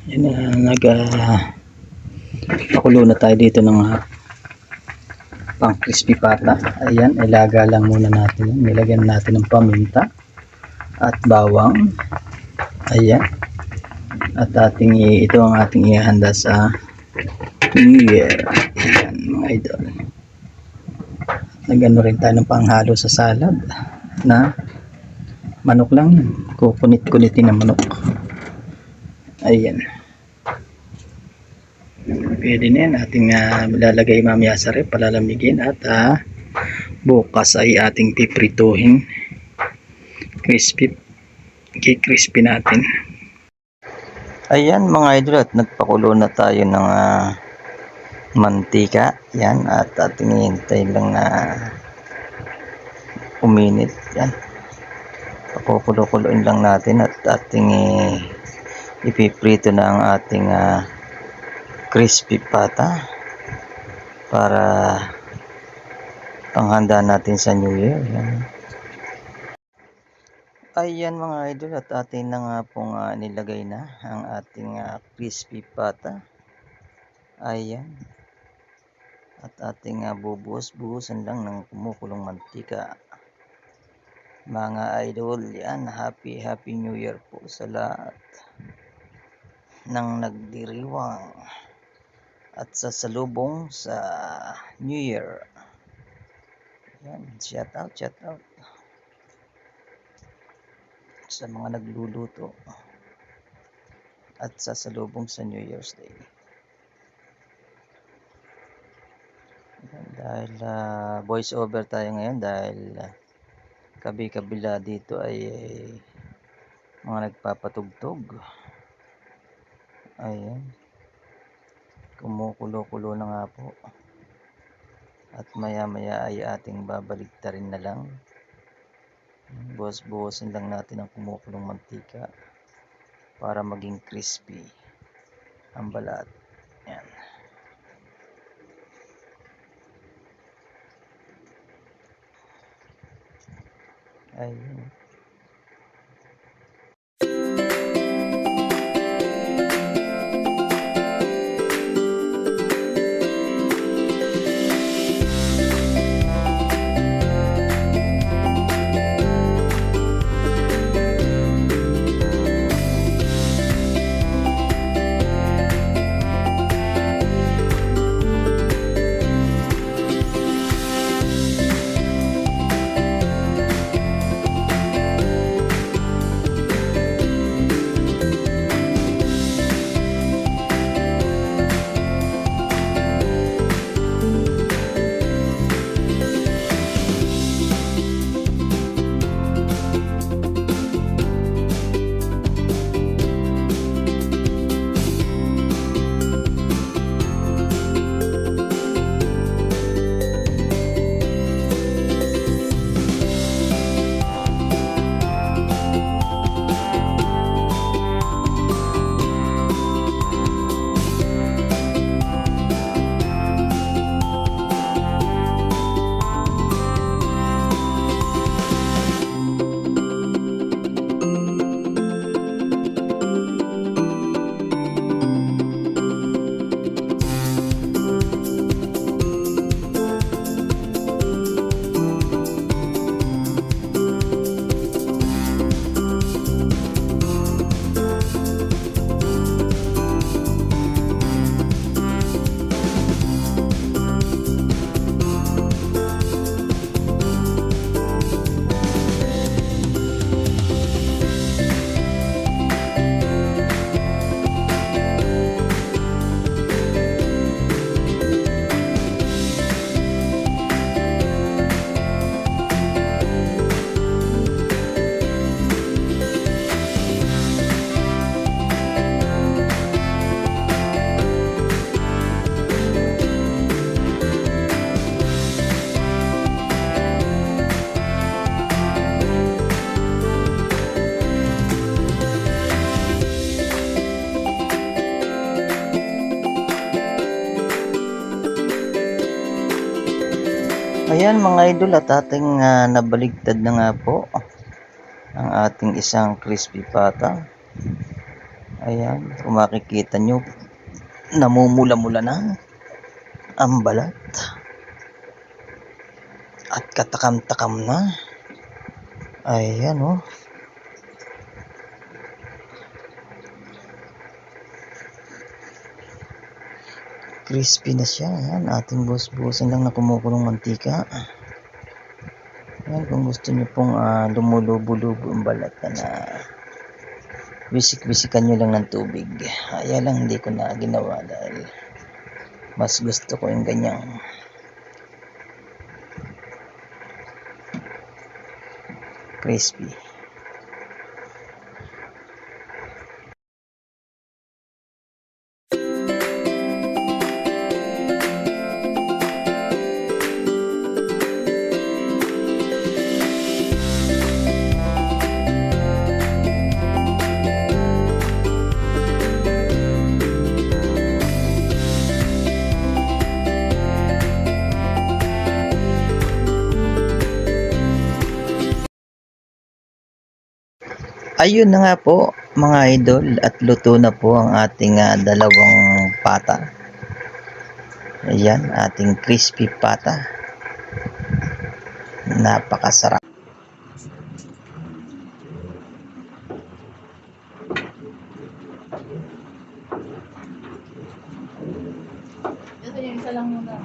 Yan na, pakulo na tayo dito ng pang crispy pata. Ayan, ilaga lang muna natin. Nilagyan natin ng paminta at bawang. Ayan. At ito ang ating ihanda sa New Year. Ayan, mga idol. Nagano rin tayo ng panghalo sa salad na manok lang. Kukunit-kunitin na manok. Ayan. Pwede na yan. Ating lalagay mamaya sa rep, palalamigin, at bukas ay ating piprituhin. Crispy natin. Ayan mga idol, at nagpakulo na tayo ng mantika. Yan, at ating hintay lang na uminit. Yan, pakukulo-kuloin lang natin at ating ipiprito na ang ating crispy pata para panghanda natin sa New Year. Yan. Ayan mga idol, at atin na nga pong nilagay na ang ating crispy pata. Ayan. At ating bubuhos-buhusan lang ng kumukulong mantika. Mga idol, yan, happy New Year po sa lahat ng nagdiriwang at sasalubong sa New Year. Yan, shout out sa mga nagluluto at sasalubong sa New Year's Day. Yan, dahil voice over tayo ngayon dahil kabila dito ay mga nagpapatugtog. Ayan, kumukulo-kulo na nga po, at maya ay ating babaliktarin na lang. Buhos-buhosin lang natin ang kumukulong mantika para maging crispy ang balat. Yan. Ayun. Ayan mga idol, at ating nabaligtad na nga po ang ating isang crispy pata. Ayan, kung makikita nyo, namumula-mula na ang balat at katakam-takam na. Ayan oh. Crispy na siya. Ayan, ating buhos-buhosan lang na kumukulong mantika. Ayan, kung gusto nyo pong lumulubo-lubo ang balat na wisik-wisikan nyo lang ng tubig. Ayan lang, hindi ko na ginawa dahil mas gusto ko yung ganyang crispy. Ayun na nga po mga idol, at luto na po ang ating dalawang pata. Ayan, ating crispy pata. Napakasarap. Ito yung isa lang muna.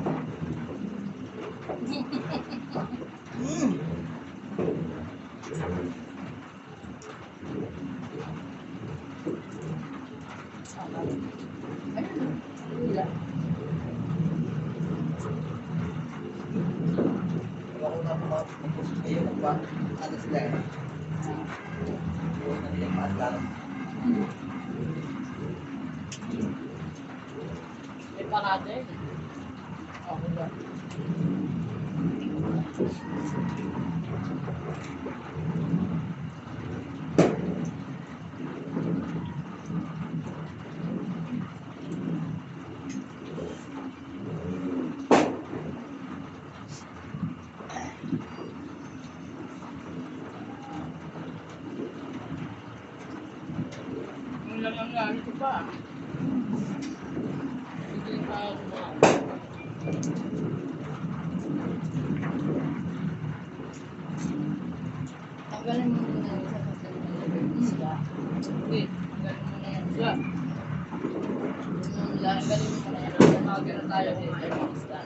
May parate. Ako ba? Yung laman nga, ito pa. Hindi yung tao ko. Tanggalin mo muna yung isa sa isla. Okay, tanggalin mo na yung isla. Tanggalin mo muna yan. Tanggalin na tayo dito yung isla.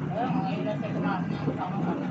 Ayun, ngayon lang siya kumain ng kasama-sama.